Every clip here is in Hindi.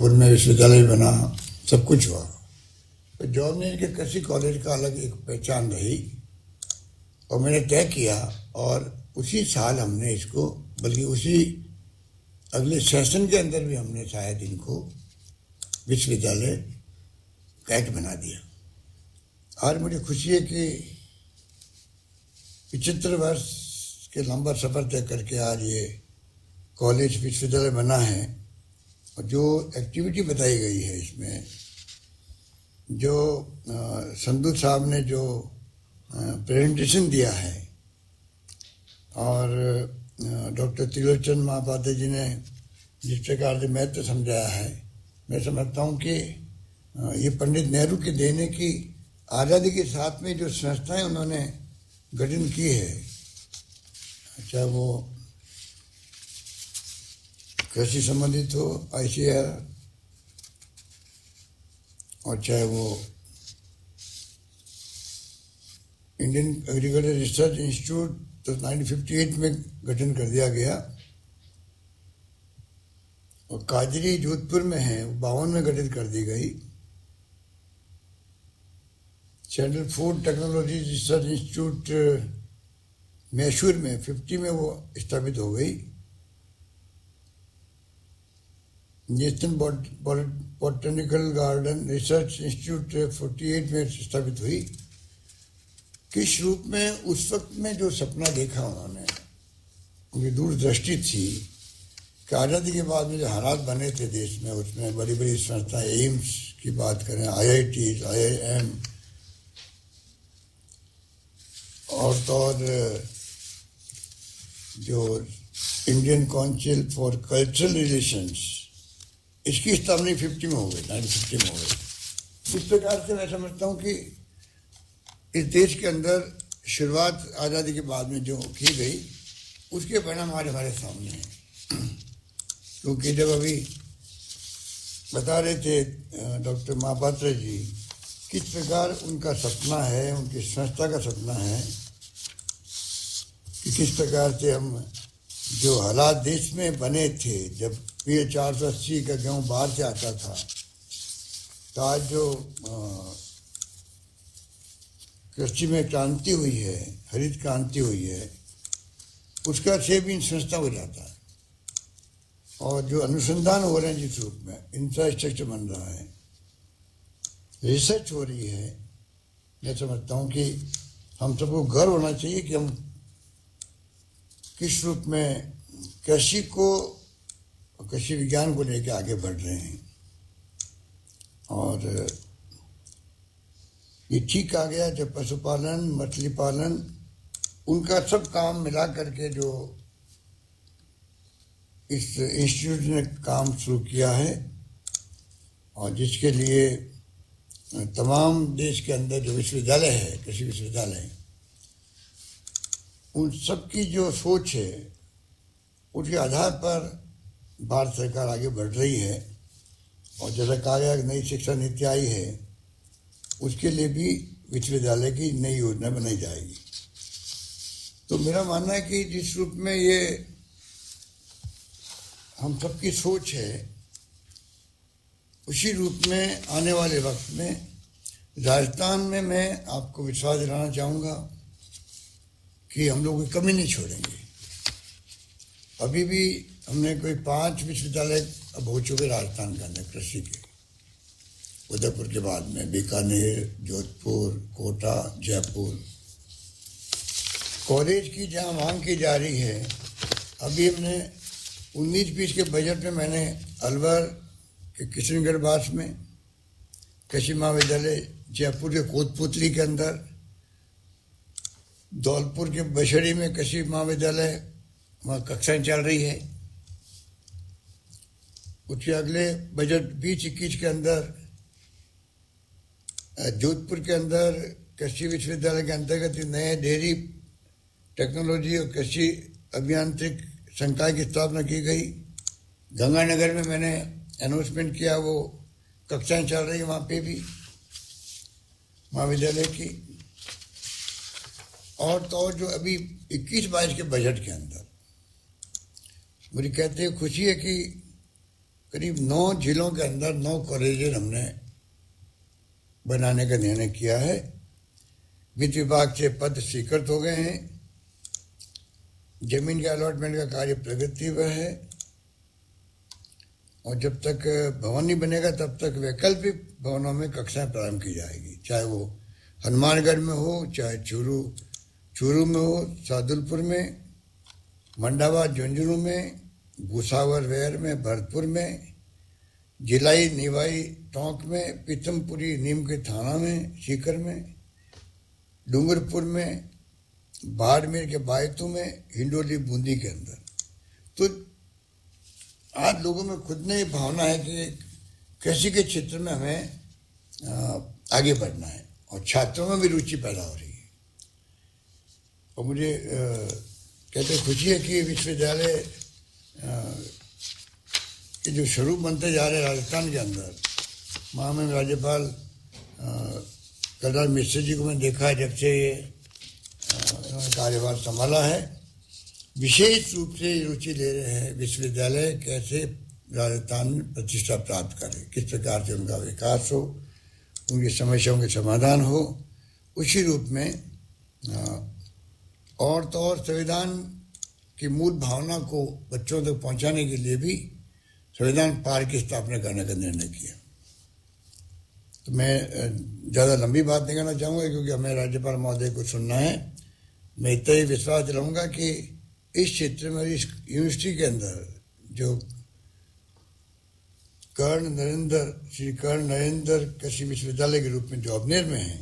पूर्व में विश्वविद्यालय बना, सब कुछ हुआ। तो जॉब ने इनके कृषि कॉलेज का अलग एक पहचान रही और मैंने तय किया और उसी साल हमने इसको, बल्कि उसी अगले सेशन के अंदर भी हमने शायद इनको विश्वविद्यालय का एक्ट बना दिया। आज मुझे खुशी है कि 75 वर्ष के लंबा सफ़र तय करके आज ये कॉलेज विश्वविद्यालय बना है। और जो एक्टिविटी बताई गई है इसमें, जो संधू साहब ने जो प्रेजेंटेशन दिया है और डॉक्टर त्रिलोचन महापात्र जी ने जिस प्रकार से महत्व समझाया है, मैं समझता हूँ कि ये पंडित नेहरू के देने की आज़ादी के साथ में जो संस्थाएं उन्होंने गठन की है, चाहे वो कृषि संबंधित हो ICAR, और चाहे वो इंडियन एग्रीकल्चर रिसर्च इंस्टीट्यूट तो 1958 में गठन कर दिया गया, और काजरी जोधपुर में है 52 में गठित कर दी गई। Central food technology research institute Mysore में 50 में वो स्थापित हो गई। National botanical garden research institute 48 में स्थापित हुई। किस रूप में उस वक्त में जो सपना देखा उन्होंने, उनकी दूरदृष्टि थी कि आज़ादी के बाद में जो हालात बने थे देश में, उसमें बड़ी बड़ी संस्थाएं, एम्स की बात करें, IIT, IIM, और तो और जो Indian council for cultural relations, इसकी स्थापना 50 में हो गई, 1950 में हो गई। इस प्रकार से मैं समझता हूँ कि इस देश के अंदर शुरुआत आज़ादी के बाद में जो की गई, उसके परिणाम आज हमारे सामने हैं। क्योंकि जब अभी बता रहे थे डॉक्टर महापात्र जी किस प्रकार उनका सपना है, उनकी संस्था का सपना है कि किस प्रकार से हम जो हालात देश में बने थे, जब PA 480 का गेहूँ बाहर से आता था, तो आज जो कृषि में क्रांति हुई है, हरित क्रांति हुई है, उसका श्रेय भी इन संस्था हो जाता है। और जो अनुसंधान हो रहे हैं जिस रूप में इंफ्रास्ट्रक्चर बन रहा है, रिसर्च हो रही है, मैं समझता हूँ कि हम सबको गर्व होना चाहिए कि हम किस रूप में कृषि को, कृषि विज्ञान को लेकर आगे बढ़ रहे हैं। और ये ठीक आ गया जब पशुपालन, मछली पालन, उनका सब काम मिला करके जो इस इंस्टीट्यूट ने काम शुरू किया है, और जिसके लिए तमाम देश के अंदर जो विश्वविद्यालय है, कृषि विश्वविद्यालय, उन सब की जो सोच है, उसके आधार पर भारत सरकार आगे बढ़ रही है। और जैसा कहा गया कि नई शिक्षा नीति आई है, उसके लिए भी विश्वविद्यालय की नई योजना बनाई जाएगी। तो मेरा मानना है कि जिस रूप में ये हम सबकी सोच है, उसी रूप में आने वाले वक्त में राजस्थान में मैं आपको विश्वास दिलाना चाहूँगा कि हम लोग कोई कमी नहीं छोड़ेंगे। अभी भी हमने कोई 5 विश्वविद्यालय अब हो चुके राजस्थान के अंदर कृषि के, उदयपुर के बाद में बीकानेर, जोधपुर, कोटा, जयपुर। कॉलेज की जहाँ मांग की जा रही है, अभी हमने 19-20 के बजट में मैंने अलवर के किशनगढ़ बास में कृषि महाविद्यालय, जयपुर के कोटपुतली के अंदर, धौलपुर के बशेड़ी में कृषि महाविद्यालय, वहाँ कक्षाएँ चल रही है। उसके अगले बजट 20-21 के अंदर जोधपुर के अंदर कृषि विश्वविद्यालय के अंतर्गत नए डेयरी टेक्नोलॉजी और कृषि अभियांत्रिक संकाय की स्थापना की गई। गंगानगर में मैंने अनाउंसमेंट किया, वो कक्षाएँ चल रही हैं वहाँ पे भी महाविद्यालय की। और तो और जो अभी 21-22 के बजट के अंदर मुझे कहते हुए खुशी है कि करीब 9 जिलों के अंदर 9 कॉलेज हमने बनाने का निर्णय किया है। वित्त विभाग से पद स्वीकृत हो गए हैं, जमीन के अलॉटमेंट का कार्य प्रगति पर है, और जब तक भवन नहीं बनेगा तब तक वैकल्पिक भवनों में कक्षाएं प्रारंभ की जाएगी, चाहे वो हनुमानगढ़ में हो, चाहे चूरू में हो, सादुलपुर में, मंडावा झुंझुनू में, भूसावर वेयर में, भरतपुर में, जिलाई निवाई टोंक में, पीतमपुरी नीम के थाना में, सीकर में, डूंगरपुर में, बाड़मेर के बायतू में, हिंडोली बूंदी के अंदर। तो आज लोगों में खुद ने ये भावना है कि कृषि के क्षेत्र में हमें आगे बढ़ना है, और छात्रों में भी रुचि पैदा हो रही है। और मुझे कहते खुशी है कि विश्वविद्यालय के जो स्वरूप बनते जा रहे हैं राजस्थान के अंदर, महामहिम राज्यपाल कलराज मिश्र जी को मैंने देखा है जब से ये इन्होंने कार्यभार संभाला है, विशेष रूप से रुचि ले रहे हैं विश्वविद्यालय कैसे राजस्थान में प्रतिष्ठा प्राप्त करे, किस प्रकार से उनका विकास हो, उनकी समस्याओं के समाधान हो। उसी रूप में और तो और संविधान की मूल भावना को बच्चों तक पहुंचाने के लिए भी संविधान पार्क की स्थापना करने का निर्णय किया। तो मैं ज़्यादा लंबी बात नहीं करना चाहूँगा क्योंकि हमें राज्यपाल महोदय को सुनना है। मैं इतना ही विश्वास दिलाऊंगा कि इस क्षेत्र में, इस यूनिवर्सिटी के अंदर जो श्री कर्ण नरेंद्र कृषि विश्वविद्यालय के रूप में जो अजमेर में है,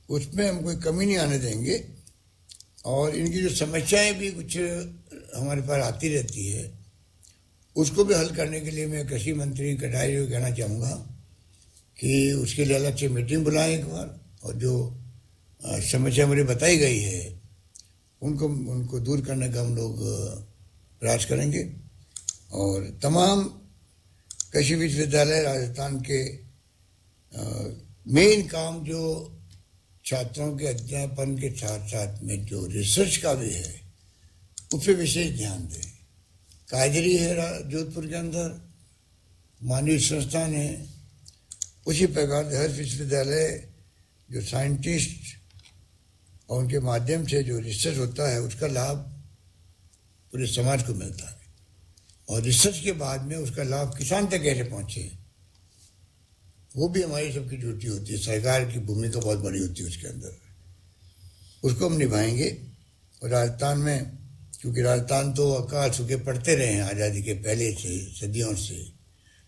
उसमें हम कोई कमी नहीं आने देंगे, और इनकी जो समस्याएं भी कुछ हमारे पास आती रहती है उसको भी हल करने के लिए मैं कृषि मंत्री कटारिया को कहना चाहूँगा कि उसके लिए अलग से मीटिंग बुलाएं एक बार, और जो समस्या मुझे बताई गई है उनको दूर करने का हम लोग प्रयास करेंगे। और तमाम कृषि विश्वविद्यालय राजस्थान के मेन काम जो छात्रों के अध्यापन के साथ साथ में जो रिसर्च का भी है उस पर विशेष ध्यान दें। कायदरी है जोधपुर के अंदर, मानवीय संस्थान है, उसी प्रकार हर विश्वविद्यालय जो साइंटिस्ट और उनके माध्यम से जो रिसर्च होता है उसका लाभ पूरे समाज को मिलता है, और रिसर्च के बाद में उसका लाभ किसान तक कैसे पहुँचे वो भी हमारी सबकी ड्यूटी होती है। सरकार की भूमिका बहुत बड़ी होती है उसके अंदर, उसको हम निभाएंगे। और राजस्थान में, क्योंकि राजस्थान तो अकाल सूखे पड़ते रहे हैं आज़ादी के पहले से, सदियों से,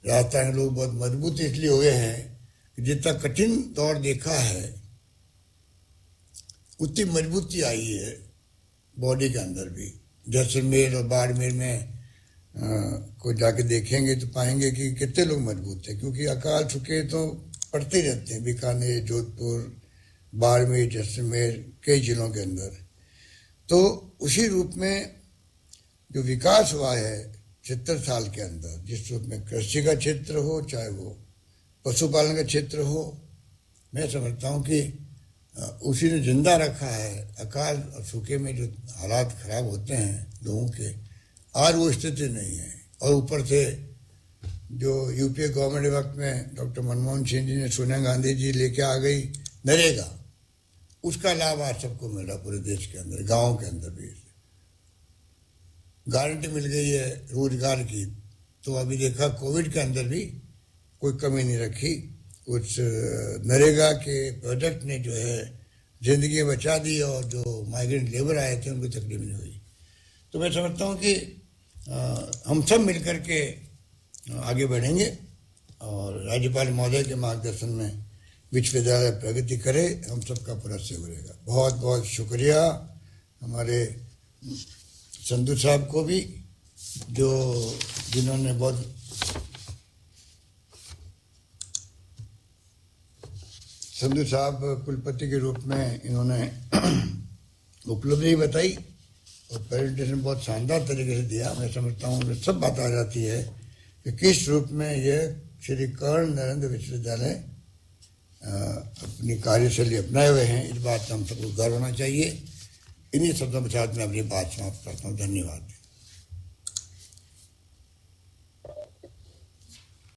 राजस्थान के लोग बहुत मजबूत इसलिए हुए हैं कि जितना कठिन दौर देखा है उतनी मजबूती आई है बॉडी के अंदर भी। जैसलमेर और बाड़मेर में को जाके देखेंगे तो पाएंगे कि कितने लोग मजबूत थे, क्योंकि अकाल सूखे तो पड़ते रहते हैं बीकानेर, जोधपुर, बाड़मेर, जैसलमेर, कई जिलों के अंदर। तो उसी रूप में जो विकास हुआ है 70 साल के अंदर, जिस रूप में कृषि का क्षेत्र हो, चाहे वो पशुपालन का क्षेत्र हो, मैं समझता हूँ कि उसी ने जिंदा रखा है। अकाल और सूखे में जो हालात खराब होते हैं लोगों के, आज वो स्थिति नहीं है। और ऊपर से जो यूपीए गवर्नमेंट के वक्त में डॉक्टर मनमोहन सिंह जी ने, सोनिया गांधी जी लेके आ गई नरेगा, उसका लाभ आज सबको मिल रहा पूरे देश के अंदर, गाँव के अंदर भी गारंटी मिल गई है रोजगार की। तो अभी देखा कोविड के अंदर भी कोई कमी नहीं रखी, उस नरेगा के प्रोजेक्ट ने जो है जिंदगी बचा दी, और जो माइग्रेंट लेबर आए थे उनको तकलीफ नहीं हुई। तो मैं समझता हूँ कि हम सब मिलकर के आगे बढ़ेंगे, और राज्यपाल महोदय के मार्गदर्शन में विश्वविद्यालय प्रगति करे, हम सबका पूरा सहयोग रहेगा। बहुत बहुत शुक्रिया हमारे संधू साहब को भी, जिन्होंने बहुत संधू साहब कुलपति के रूप में इन्होंने उपलब्धि बताई और प्रेजेंटेशन बहुत शानदार तरीके से दिया। मैं समझता हूँ उन्हें सब बात आ जाती है कि किस रूप में यह श्री कर्ण नरेंद्र विश्वविद्यालय अपनी कार्यशैली अपनाए हुए हैं। इस बात का हम सबको गर्व होना चाहिए। इन्हीं शब्दों के साथ मैं अपनी बात समाप्त करता हूँ। धन्यवाद।